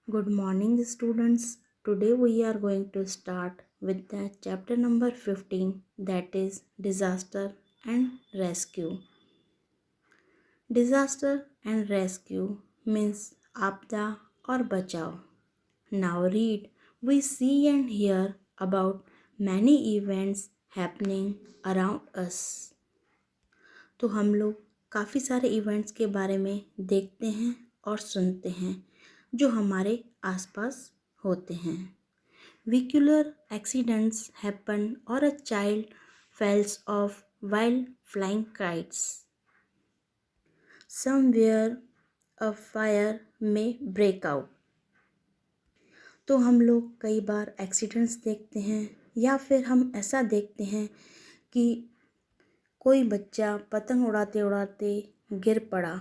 Good morning, students. Today we are going to start with the chapter number 15, that is disaster and rescue. Disaster and rescue means आपदा और बचाव. Now read, we see and hear about many events happening around us. तो हम लोग काफ़ी सारे events के बारे में देखते हैं और सुनते हैं जो हमारे आसपास होते हैं. Vehicular accidents happen or a child falls off while flying kites. Somewhere a fire may break out. तो हम लोग कई बार एक्सीडेंट्स देखते हैं या फिर हम ऐसा देखते हैं कि कोई बच्चा पतंग उड़ाते उड़ाते गिर पड़ा,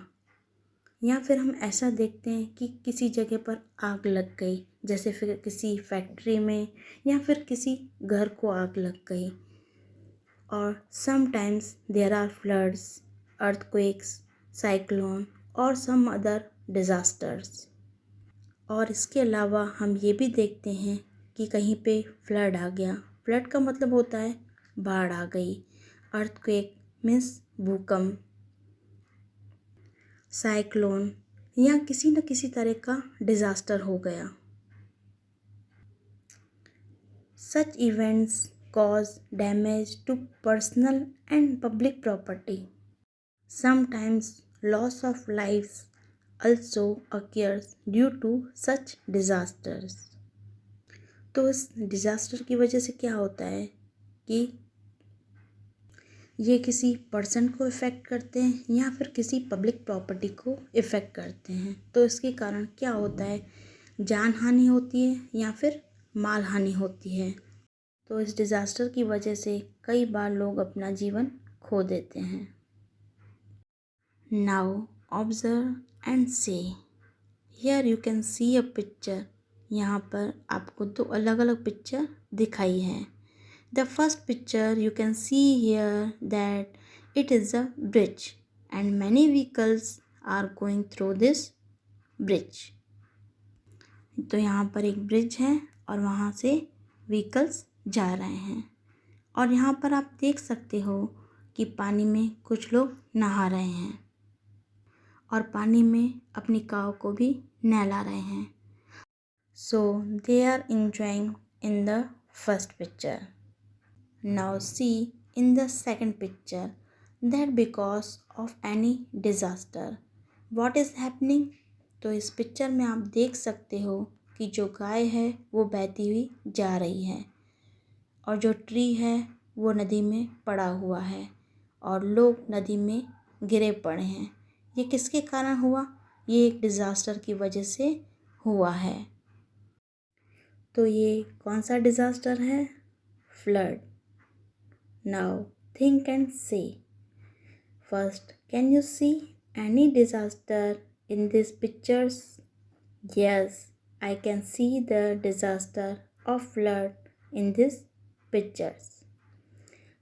या फिर हम ऐसा देखते हैं कि किसी जगह पर आग लग गई, जैसे फिर किसी फैक्ट्री में या फिर किसी घर को आग लग गई. और sometimes there are floods, earthquakes, cyclone और सम अदर डिज़ास्टर्स. और इसके अलावा हम ये भी देखते हैं कि कहीं पे फ्लड आ गया. फ्लड का मतलब होता है बाढ़ आ गई. अर्थक्वेक मीन्स भूकंप. साइक्लोन या किसी न किसी तरह का डिज़ास्टर हो गया. Such events cause damage to personal and public property. Sometimes loss of lifes also occurs due to such disasters. तो इस डिज़ास्टर की वजह से क्या होता है कि ये किसी पर्सन को इफ़ेक्ट करते हैं या फिर किसी पब्लिक प्रॉपर्टी को इफ़ेक्ट करते हैं. तो इसके कारण क्या होता है, जान हानि होती है या फिर माल हानि होती है. तो इस डिज़ास्टर की वजह से कई बार लोग अपना जीवन खो देते हैं. नाउ ऑब्जर्व एंड से. Here you can see a picture. यहाँ पर आपको दो अलग अलग पिक्चर दिखाई है. The first picture you can see here that it is a bridge and many vehicles are going through this bridge. तो यहाँ पर एक ब्रिज है और वहाँ से व्हीकल्स जा रहे हैं. और यहाँ पर आप देख सकते हो कि पानी में कुछ लोग नहा रहे हैं और पानी में अपनी काव को भी नहला रहे हैं. So they are enjoying in the first picture. Now see in the second picture that because of any disaster what is happening. तो इस पिक्चर में आप देख सकते हो कि जो गाय है वो बहती हुई जा रही है और जो ट्री है वो नदी में पड़ा हुआ है और लोग नदी में गिरे पड़े हैं. ये किसके कारण हुआ? ये एक डिज़ास्टर की वजह से हुआ है. तो ये कौन सा डिज़ास्टर है? Flood. Now think and say. First, can you see any disaster in these pictures? Yes, I can see the disaster of flood in these pictures.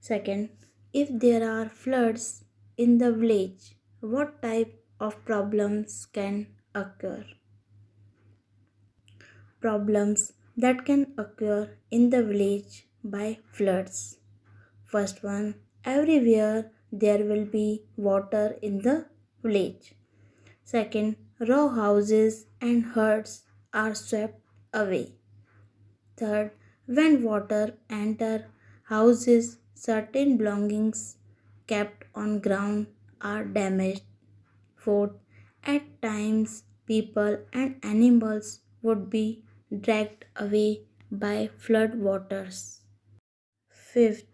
Second, if there are floods in the village, what type of problems can occur? Problems that can occur in the village by floods. First one, everywhere there will be water in the village. Second, row houses and huts are swept away. Third, when water enter houses, certain belongings kept on ground are damaged. Fourth, at times people and animals would be dragged away by flood waters. Fifth,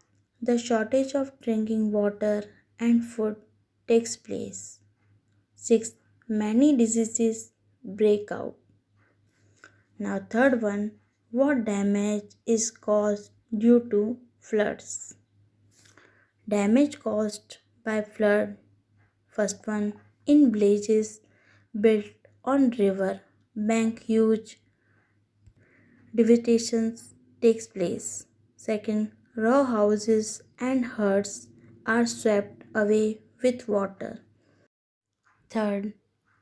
the shortage of drinking water and food takes place. Sixth, many diseases break out. Now third one, what damage is caused due to floods? Damage caused by flood. First one, in villages built on river bank, huge devastations takes place. Second, row houses and huts are swept away with water. Third,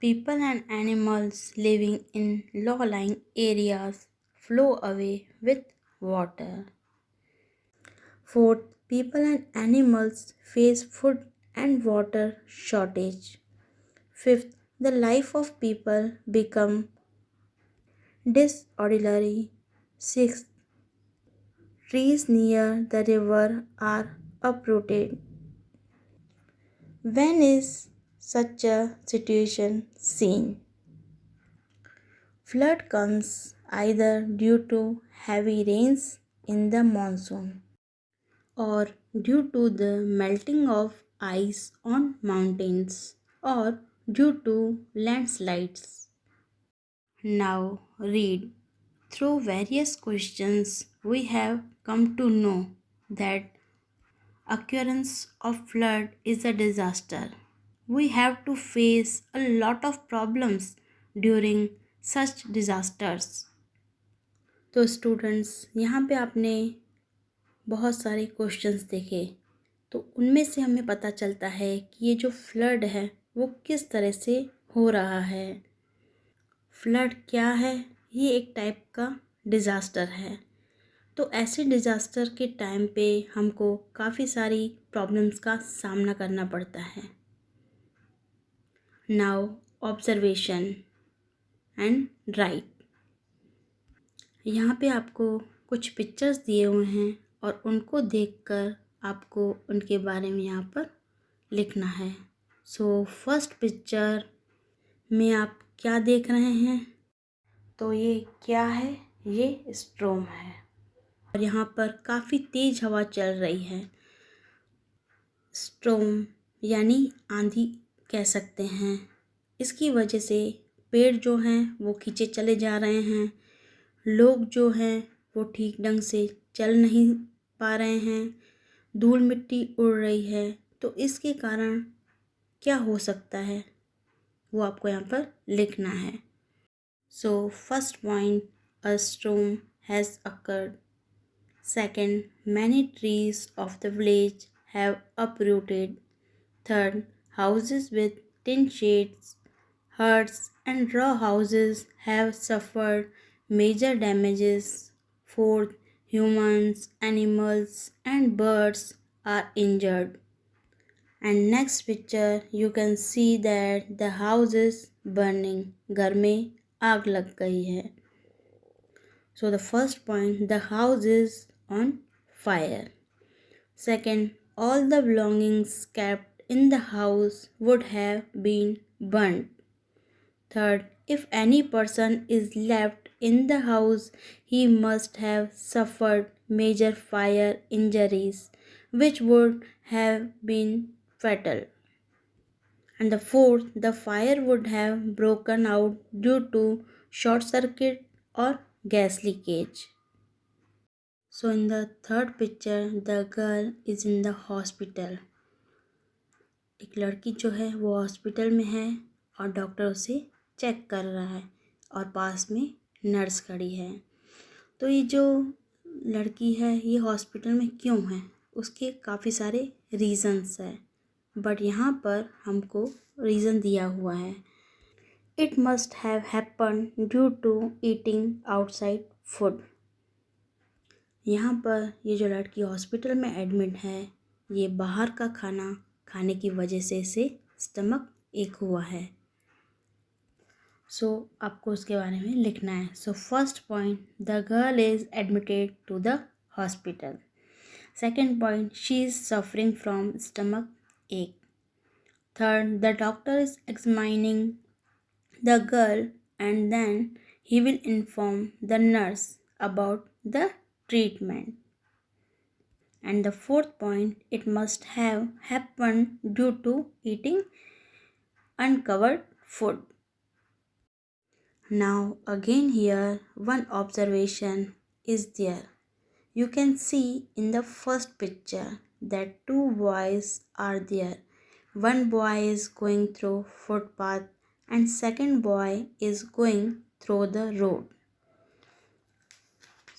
People and animals living in low-lying areas flow away with water. Fourth, people and animals face food and water shortage. Fifth, the life of people become disorderly. Sixth, trees near the river are uprooted. When is such a situation seen? Flood comes either due to heavy rains in the monsoon or due to the melting of ice on mountains or due to landslides. Now read. Through various questions, we have come to know that occurrence of flood is a disaster. We have to face a lot of problems during such disasters. तो students, यहाँ पे आपने बहुत सारे questions देखे, तो उनमें से हमें पता चलता है कि ये जो फ्लड है वो किस तरह से हो रहा है। फ्लड क्या है? ये एक टाइप का डिज़ास्टर है। तो ऐसे डिज़ास्टर के टाइम पे हमको काफ़ी सारी प्रॉब्लम्स का सामना करना पड़ता है। Now observation and right. यहाँ पे आपको कुछ पिक्चर्स दिए हुए हैं और उनको देखकर आपको उनके बारे में यहाँ पर लिखना है। सो फर्स्ट पिक्चर में आप क्या देख रहे हैं? तो ये क्या है? ये स्ट्रॉम है और यहाँ पर काफ़ी तेज़ हवा चल रही है। स्ट्रॉम यानी आंधी कह सकते हैं। इसकी वजह से पेड़ जो हैं वो खींचे चले जा रहे हैं। लोग जो हैं वो ठीक ढंग से चल नहीं पा रहे हैं। धूल मिट्टी उड़ रही है। तो इसके कारण क्या हो सकता है वो आपको यहाँ पर लिखना है। So first point, a storm has occurred. Second, many trees of the village have uprooted. Third, houses with tin shades, huts and row houses have suffered major damages. Fourth, humans, animals and birds are injured. And next picture you can see that the house is burning. घर में आग लग गई है. So the first point, the house is on fire. Second, all the belongings kept in the house would have been burnt. Third, if any person is left in the house, he must have suffered major fire injuries, which would have been fatal. And the fourth, the fire would have broken out due to short circuit or gas leakage. So in the third picture, the girl is in the hospital. एक लड़की जो है वो hospital में है और doctor उसे check कर रहा है और पास में नर्स खड़ी है। तो ये जो लड़की है ये हॉस्पिटल में क्यों है, उसके काफ़ी सारे रीज़न्स है, बट यहाँ पर हमको रीज़न दिया हुआ है। It must have happen due to eating outside food. यहाँ पर ये जो लड़की हॉस्पिटल में एडमिट है ये बाहर का खाना खाने की वजह से इसे स्टमक एक हुआ है। सो आपको उसके बारे में लिखना है। So first point, the girl is admitted to the hospital. Second point, she is suffering from stomach ache. Third, the doctor is examining the girl and then he will inform the nurse about the treatment. And the fourth point, it must have happened due to eating uncovered food. Now again here one observation is there. You can see in the first picture that two boys are there. One boy is going through footpath and second boy is going through the road.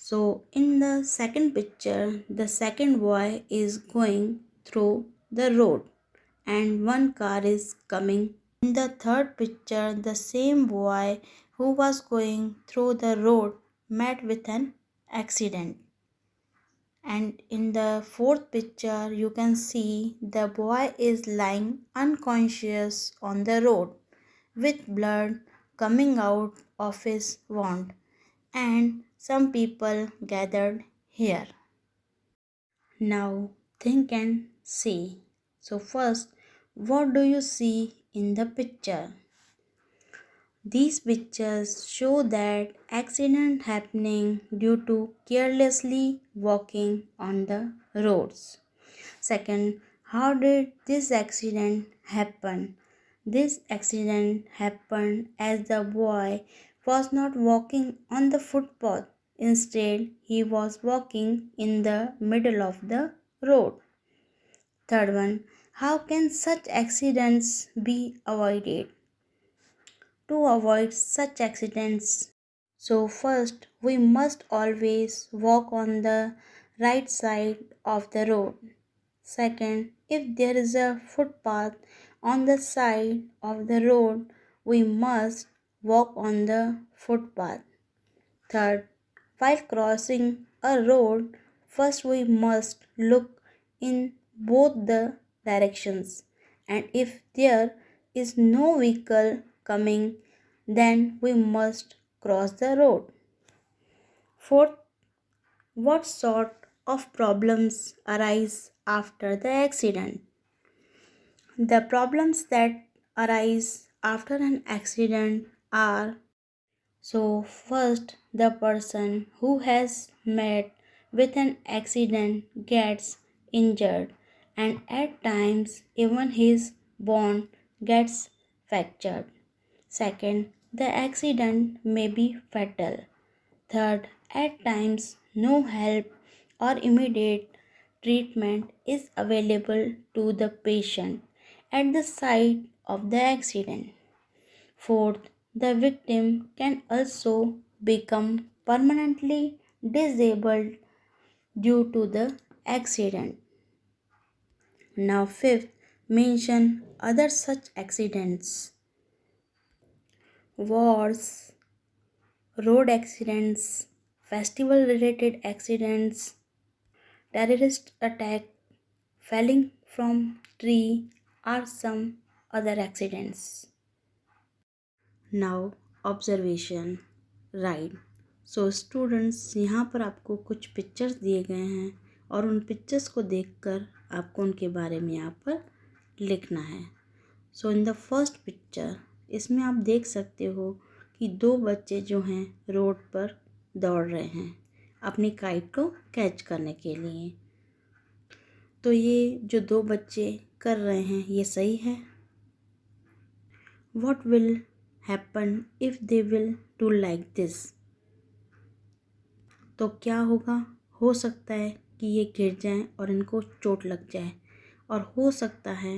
So in the second picture, the second boy is going through the road and one car is coming In the third picture, the same boy who was going through the road met with an accident. And in the fourth picture, you can see the boy is lying unconscious on the road with blood coming out of his wound, and some people gathered here. Now think and see. So first, what do you see in the picture? These pictures show that accident happening due to carelessly walking on the roads. Second, how did this accident happen? This accident happened as the boy was not walking on the footpath. Instead, he was walking in the middle of the road. Third one, how can such accidents be avoided? To avoid such accidents, so first we must always walk on the right side of the road. Second, if there is a footpath on the side of the road, we must walk on the footpath. Third, while crossing a road, first we must look in both the directions, and if there is no vehicle coming, then we must cross the road. Fourth, what sort of problems arise after the accident? The problems that arise after an accident are, so first, the person who has met with an accident gets injured, and at times even his bone gets fractured. Second, the accident may be fatal. Third, at times no help or immediate treatment is available to the patient at the site of the accident. Fourth, the victim can also become permanently disabled due to the accident. Now, fifth, mention other such accidents: wars, road accidents, festival related accidents, terrorist attack, falling from tree, or some other accidents. Now observation, right. So students, यहाँ पर आपको कुछ pictures दिए गए हैं और उन pictures को देखकर आपको उनके बारे में यहाँ पर लिखना है. सो इन द फर्स्ट पिक्चर, इसमें आप देख सकते हो कि दो बच्चे जो हैं रोड पर दौड़ रहे हैं अपनी काइट को कैच करने के लिए. तो ये जो दो बच्चे कर रहे हैं ये सही है. What will happen if they will do like this? तो क्या होगा? हो सकता है कि ये गिर जाएं और इनको चोट लग जाए, और हो सकता है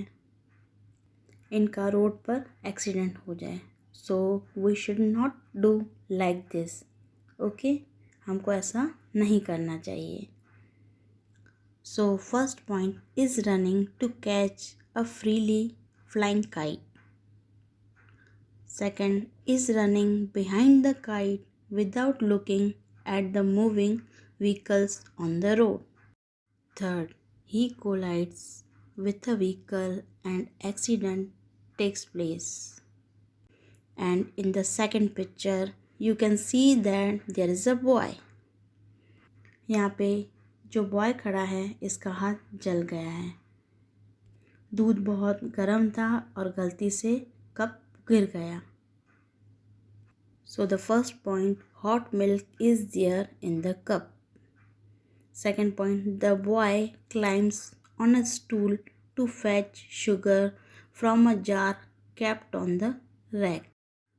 इनका रोड पर एक्सीडेंट हो जाए. So we should not do like this. Okay, हमको ऐसा नहीं करना चाहिए. So first point is running to catch a freely flying kite. Second is running behind the kite without looking at the moving vehicles on the road. Third, he collides with a vehicle and accident takes place. And in the second picture, you can see that there is a boy. यहाँ पे जो boy खड़ा है इसका हाथ जल गया है. दूध बहुत गर्म था और गलती से कप गिर गया. So the first point, hot milk is there in the cup. Second point, the boy climbs on a stool to fetch sugar from a jar kept on the rack.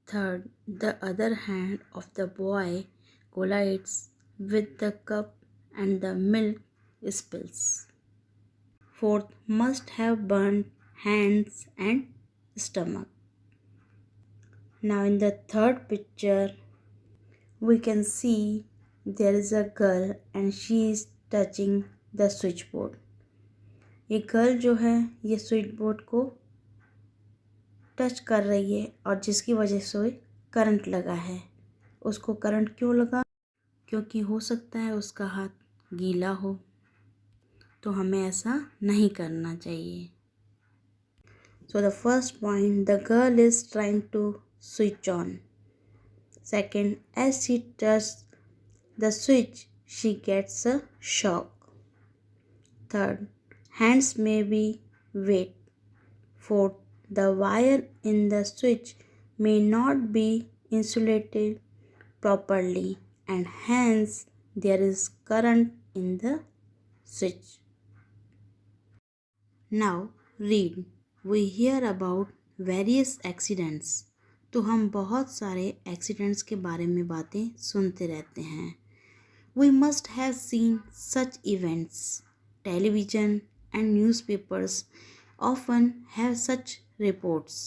Third, the other hand of the boy collides with the cup and the milk spills. Fourth, must have burnt hands and stomach. Now in the third picture, we can see there is a girl and she is touching the switchboard. ये girl जो है ये switch board को touch कर रही है और जिसकी वजह से करंट लगा है। उसको करंट क्यों लगा? क्योंकि हो सकता है उसका हाथ गीला हो, तो हमें ऐसा नहीं करना चाहिए। So the first point, the girl is trying to switch on. Second, as she touches the switch, she gets a shock. Third, hands may be wet. Fourth, the wire in the switch may not be insulated properly and hence there is current in the switch. Now read. We hear about various accidents. तो हम बहुत सारे accidents के बारे में बातें सुनते रहते हैं। We must have seen such events. Television and newspapers often have such reports.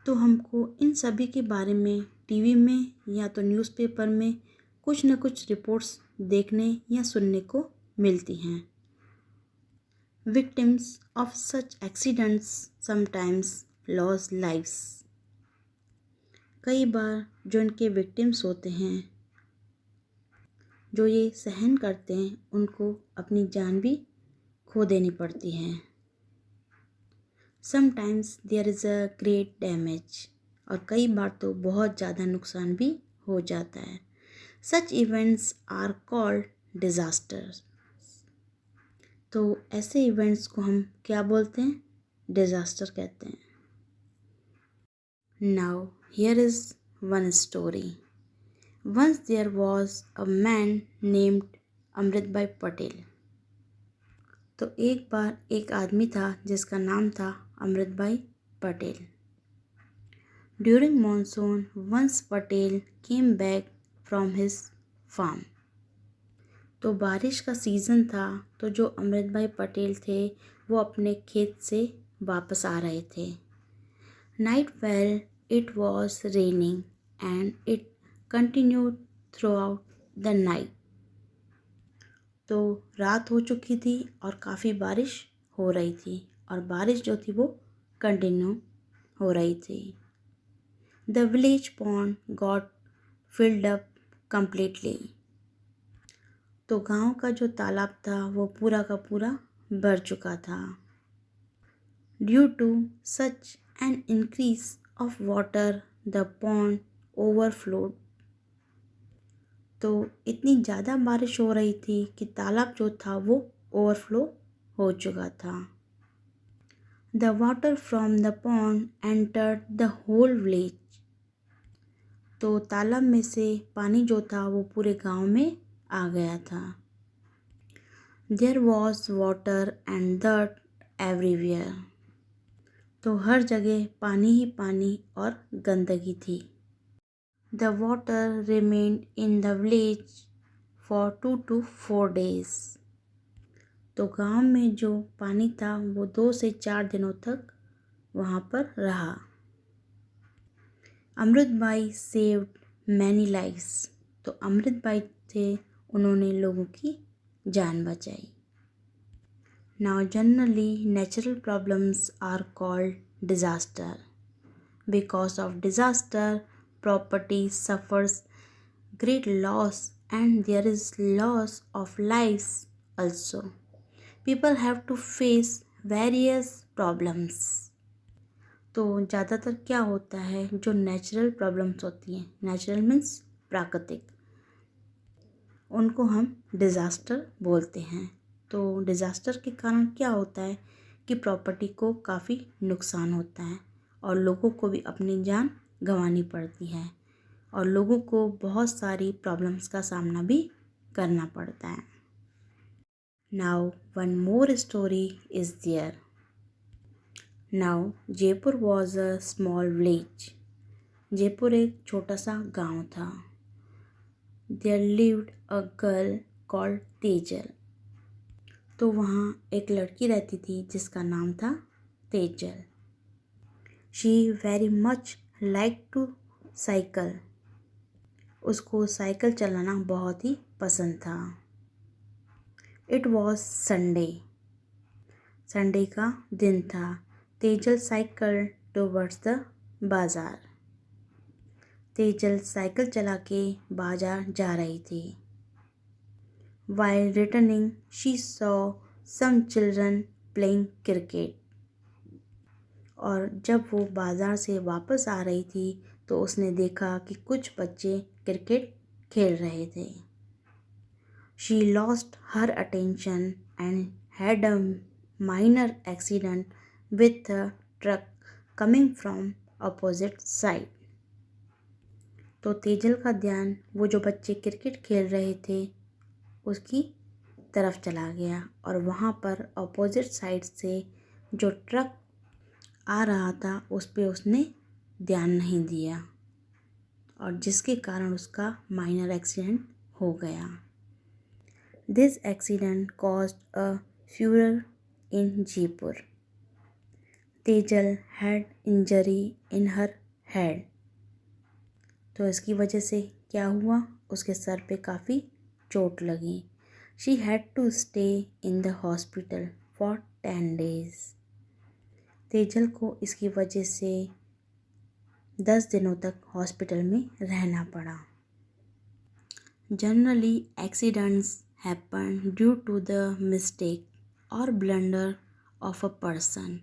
तो हमको इन सभी के बारे में टीवी में या तो न्यूज़पेपर में कुछ न कुछ रिपोर्ट्स देखने या सुनने को मिलती हैं। Victims of such accidents sometimes lose lives. कई बार जो इनके विक्टिम्स होते हैं, जो ये सहन करते हैं, उनको अपनी जान भी खो देनी पड़ती है। Sometimes there is a great damage. और कई बार तो बहुत ज़्यादा नुकसान भी हो जाता है। Such events are called disasters. तो ऐसे इवेंट्स को हम क्या बोलते हैं? डिज़ास्टर कहते हैं। Now here is one story. Once there was a man named अमृत भाई पटेल. तो एक बार एक आदमी था जिसका नाम था अमृत भाई Patel. During monsoon, once Patel came back from his farm. तो बारिश का सीज़न था, तो जो अमृत भाई पटेल थे वो अपने खेत से वापस आ रहे थे. Night fell, it was raining and it continued throughout the night. तो रात हो चुकी थी और काफ़ी बारिश हो रही थी और बारिश जो थी वो कंटिन्यू हो रही थी. The village pond got filled up completely. तो गांव का जो तालाब था वो पूरा का पूरा भर चुका था. Due to such an increase of water, the pond overflowed. तो इतनी ज़्यादा बारिश हो रही थी कि तालाब जो था वो ओवरफ्लो हो चुका था. The water from the pond entered the whole village. तो तालाब में से पानी जो था वो पूरे गांव में आ गया था. There was water and dirt everywhere. तो हर जगह पानी ही पानी और गंदगी थी. The water remained in the village for 2 to 4 days. तो गांव में जो पानी था वो 2 से 4 दिनों तक वहाँ पर रहा. अमृत भाई सेव्ड मैनी लाइव्स. तो अमृत भाई थे, उन्होंने लोगों की जान बचाई. Now generally natural problems are called disaster. Because of disaster, property suffers great loss and there is loss of lives also. People have to face various problems. तो ज़्यादातर क्या होता है, जो नेचुरल प्रॉब्लम्स होती हैं, नेचुरल मीन्स प्राकृतिक, उनको हम डिज़ास्टर बोलते हैं. तो डिज़ास्टर के कारण क्या होता है कि प्रॉपर्टी को काफ़ी नुकसान होता है और लोगों को भी अपनी जान गंवानी पड़ती है और लोगों को बहुत सारी प्रॉब्लम्स का सामना भी करना पड़ता है. Now one more story is there. Now Jaipur was a small village. Jaipur एक छोटा सा गांव था. There lived a girl called Tejal. तो वहाँ एक लड़की रहती थी जिसका नाम था Tejal. She very much like to cycle. उसको साइकिल चलाना बहुत ही पसंद था. It was Sunday. संडे का दिन था. तेजल साइकिल टुवर्ड्स द बाज़ार। तेजल साइकिल चला के बाजार जा रही थी। While returning, she saw some children playing cricket. और जब वो बाज़ार से वापस आ रही थी तो उसने देखा कि कुछ बच्चे क्रिकेट खेल रहे थे। She lost her attention and had a minor accident with a truck coming from opposite side. तो तेजल का ध्यान वो जो बच्चे क्रिकेट खेल रहे थे उसकी तरफ चला गया और वहाँ पर अपोजिट साइड से जो ट्रक आ रहा था उस पे उसने ध्यान नहीं दिया और जिसके कारण उसका माइनर एक्सीडेंट हो गया। This accident caused a Führer in Jaipur. Tejal had injury in her head. तो इसकी वजह से क्या हुआ, उसके सर पे काफ़ी चोट लगी। She had to stay in the hospital for 10 days। Tejal को इसकी वजह से 10 दिनों तक हॉस्पिटल में रहना पड़ा। Generally accidents happen due to the mistake और blunder of a person.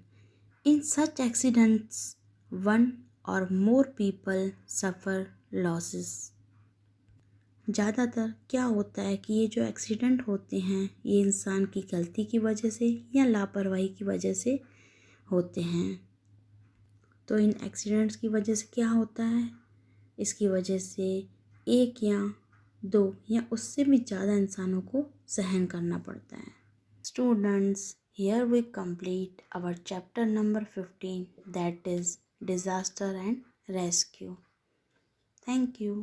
In such accidents one or more people suffer losses. ज़्यादातर क्या होता है कि ये जो एक्सीडेंट होते हैं ये इंसान की गलती की वजह से या लापरवाही की वजह से होते हैं। तो इन एक्सीडेंट्स की वजह से क्या होता है, इसकी वजह से 1 या 2 या उससे भी ज़्यादा इंसानों को सहन करना पड़ता है। Students, here we complete our chapter number 15, that is disaster and rescue. Thank you.